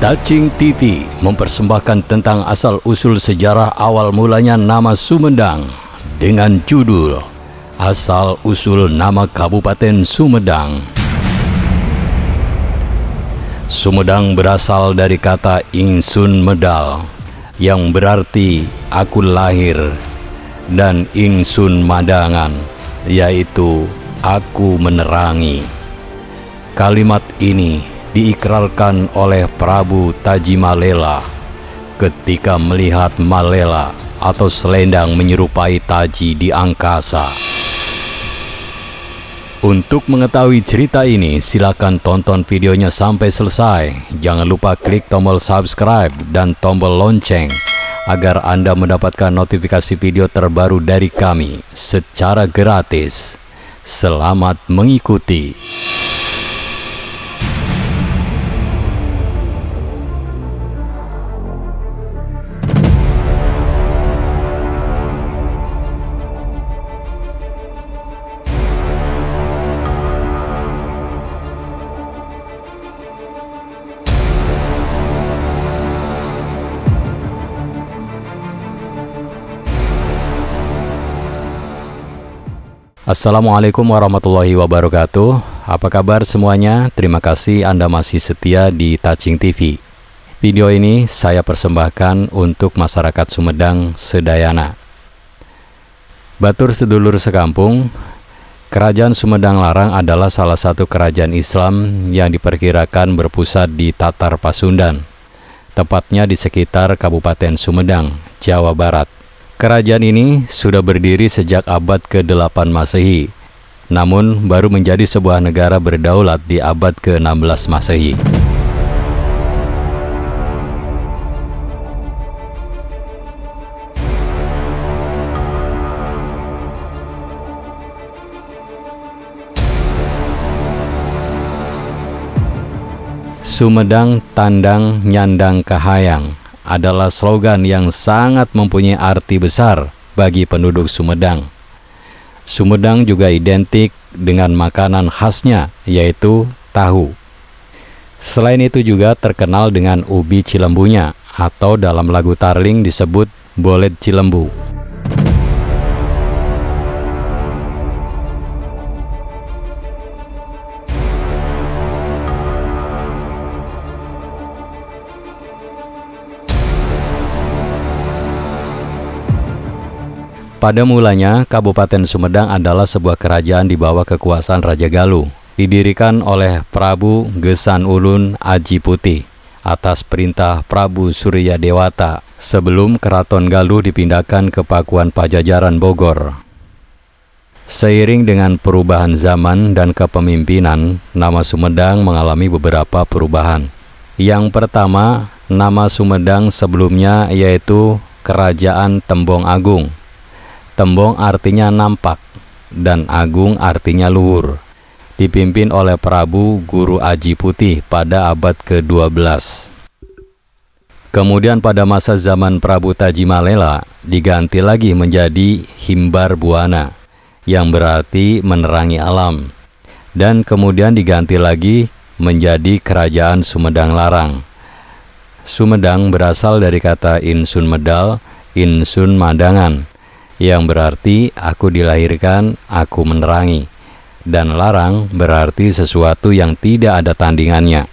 Tacing TV mempersembahkan tentang asal-usul sejarah awal mulanya nama Sumedang dengan judul Asal-usul nama Kabupaten Sumedang. Sumedang berasal dari kata Ingsun Medal yang berarti aku lahir, dan Ingsun Madangan yaitu aku menerangi. Kalimat ini diikrarkan oleh Prabu Tajimalela ketika melihat Malela atau selendang menyerupai Taji di angkasa. Untuk mengetahui cerita ini, silakan tonton videonya sampai selesai. Jangan lupa klik tombol subscribe dan tombol lonceng agar Anda mendapatkan notifikasi video terbaru dari kami secara gratis. Selamat mengikuti. Assalamualaikum warahmatullahi wabarakatuh. Apa kabar semuanya? Terima kasih Anda masih setia di Tacing TV. Video ini saya persembahkan untuk masyarakat Sumedang sedayana. Batur sedulur sekampung, Kerajaan Sumedang Larang adalah salah satu kerajaan Islam yang diperkirakan berpusat di Tatar Pasundan, tepatnya di sekitar Kabupaten Sumedang, Jawa Barat. Kerajaan ini sudah berdiri sejak abad ke-8 Masehi, namun baru menjadi sebuah negara berdaulat di abad ke-16 Masehi. Sumedang Tandang Nyandang Kahayang adalah slogan yang sangat mempunyai arti besar bagi penduduk Sumedang. Sumedang juga identik dengan makanan khasnya, yaitu tahu. Selain itu juga terkenal dengan ubi cilembunya, atau dalam lagu Tarling disebut bolet cilembu. Pada mulanya, Kabupaten Sumedang adalah sebuah kerajaan di bawah kekuasaan Raja Galuh, didirikan oleh Prabu Gesan Ulun Aji Putih atas perintah Prabu Surya Dewata sebelum Keraton Galuh dipindahkan ke Pakuan Pajajaran Bogor. Seiring dengan perubahan zaman dan kepemimpinan, nama Sumedang mengalami beberapa perubahan. Yang pertama, nama Sumedang sebelumnya yaitu Kerajaan Tembong Agung. Tembong artinya nampak, dan agung artinya luhur. Dipimpin oleh Prabu Guru Aji Putih pada abad ke-12. Kemudian pada masa zaman Prabu Tajimalela, diganti lagi menjadi Himbar Buana, yang berarti menerangi alam. Dan kemudian diganti lagi menjadi Kerajaan Sumedang Larang. Sumedang berasal dari kata Insun Medal, Insun Madangan, yang berarti aku dilahirkan, aku menerangi, dan larang berarti sesuatu yang tidak ada tandingannya.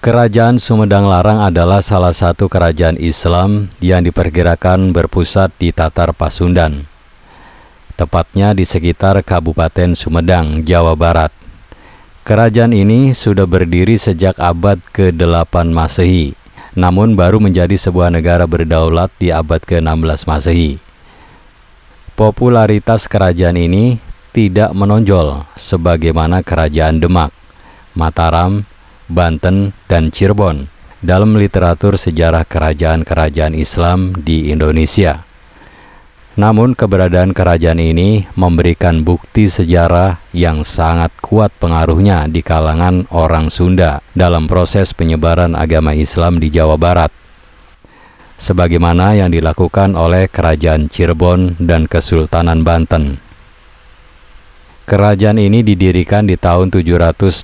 Kerajaan Sumedang Larang adalah salah satu kerajaan Islam yang diperkirakan berpusat di Tatar Pasundan, tepatnya di sekitar Kabupaten Sumedang, Jawa Barat. Kerajaan ini sudah berdiri sejak abad ke-8 Masehi, namun baru menjadi sebuah negara berdaulat di abad ke-16 Masehi. Popularitas kerajaan ini tidak menonjol sebagaimana kerajaan Demak, Mataram, Banten, dan Cirebon dalam literatur sejarah kerajaan-kerajaan Islam di Indonesia. Namun keberadaan kerajaan ini memberikan bukti sejarah yang sangat kuat pengaruhnya di kalangan orang Sunda dalam proses penyebaran agama Islam di Jawa Barat, sebagaimana yang dilakukan oleh Kerajaan Cirebon dan Kesultanan Banten. Kerajaan ini didirikan di tahun 721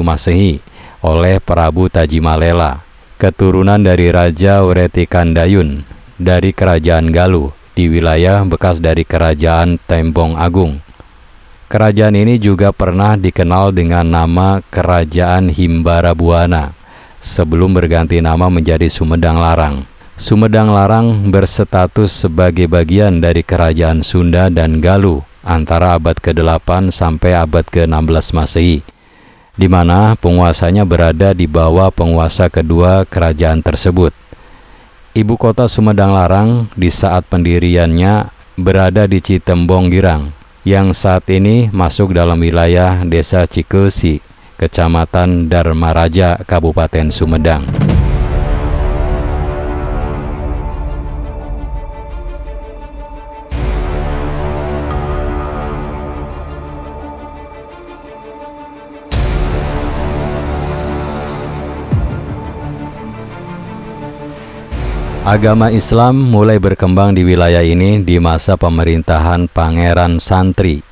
Masehi oleh Prabu Tajimalela, keturunan dari Raja Wretikandayun dari Kerajaan Galuh di wilayah bekas dari Kerajaan Tembong Agung. Kerajaan ini juga pernah dikenal dengan nama Kerajaan Himbara Buana sebelum berganti nama menjadi Sumedang Larang. Sumedang Larang berstatus sebagai bagian dari Kerajaan Sunda dan Galuh antara abad ke-8 sampai abad ke-16 Masehi, di mana penguasanya berada di bawah penguasa kedua kerajaan tersebut. Ibu kota Sumedang Larang di saat pendiriannya berada di Citembong Girang, yang saat ini masuk dalam wilayah Desa Cikeusi, Kecamatan Dharmaraja, Kabupaten Sumedang. Agama Islam mulai berkembang di wilayah ini di masa pemerintahan Pangeran Santri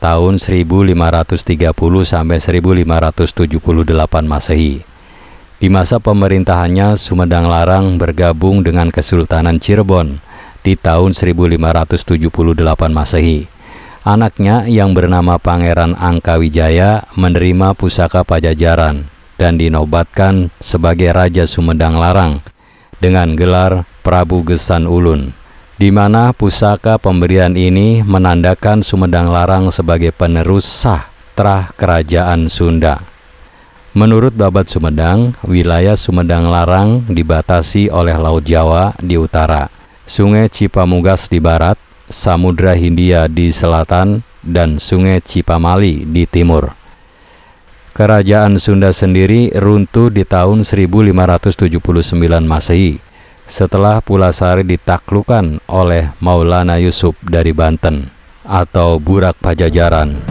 tahun 1530 sampai 1578 Masehi. Di masa pemerintahannya, Sumedang Larang bergabung dengan Kesultanan Cirebon di tahun 1578 Masehi. Anaknya yang bernama Pangeran Angkawijaya menerima pusaka Pajajaran dan dinobatkan sebagai Raja Sumedang Larang dengan gelar Prabu Gesan Ulun, di mana pusaka pemberian ini menandakan Sumedang Larang sebagai penerus sah trah Kerajaan Sunda. Menurut Babat Sumedang, wilayah Sumedang Larang dibatasi oleh Laut Jawa di utara, Sungai Cipamugas di barat, Samudra Hindia di selatan, dan Sungai Cipamali di timur. Kerajaan Sunda sendiri runtuh di tahun 1579 Masehi setelah Pulasari ditaklukkan oleh Maulana Yusuf dari Banten atau Burak Pajajaran.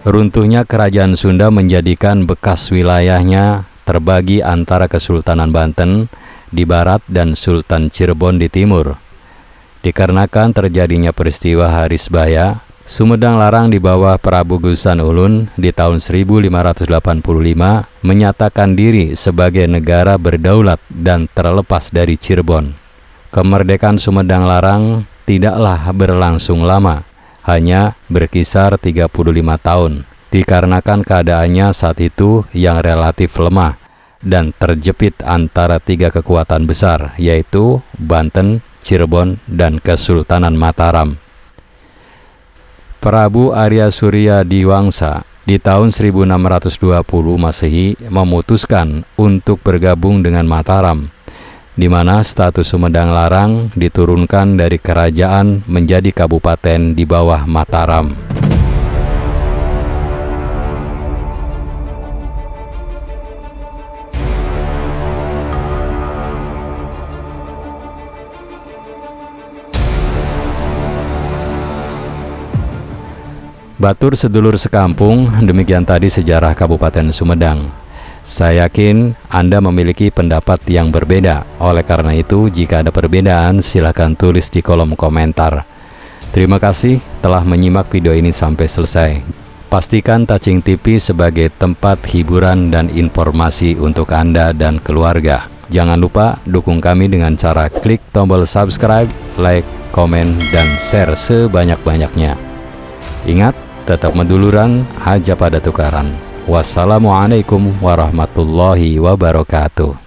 Runtuhnya Kerajaan Sunda menjadikan bekas wilayahnya terbagi antara Kesultanan Banten di barat dan Sultan Cirebon di timur. Dikarenakan terjadinya peristiwa Harisbaya, Sumedang Larang di bawah Prabu Gesan Ulun di tahun 1585 menyatakan diri sebagai negara berdaulat dan terlepas dari Cirebon. Kemerdekaan Sumedang Larang tidaklah berlangsung lama, hanya berkisar 35 tahun, dikarenakan keadaannya saat itu yang relatif lemah dan terjepit antara tiga kekuatan besar, yaitu Banten, Cirebon, dan Kesultanan Mataram. Prabu Arya Surya Diwangsa di tahun 1620 Masehi memutuskan untuk bergabung dengan Mataram, di mana status Sumedang Larang diturunkan dari kerajaan menjadi kabupaten di bawah Mataram. Batur sedulur sekampung, demikian tadi sejarah Kabupaten Sumedang. Saya yakin Anda memiliki pendapat yang berbeda. Oleh karena itu, jika ada perbedaan, silakan tulis di kolom komentar. Terima kasih telah menyimak video ini sampai selesai. Pastikan Tacing TV sebagai tempat hiburan dan informasi untuk Anda dan keluarga. Jangan lupa dukung kami dengan cara klik tombol subscribe, like, komen, dan share sebanyak-banyaknya. Ingat, tetap meduluran, aja pada tukaran. Wassalamualaikum warahmatullahi wabarakatuh.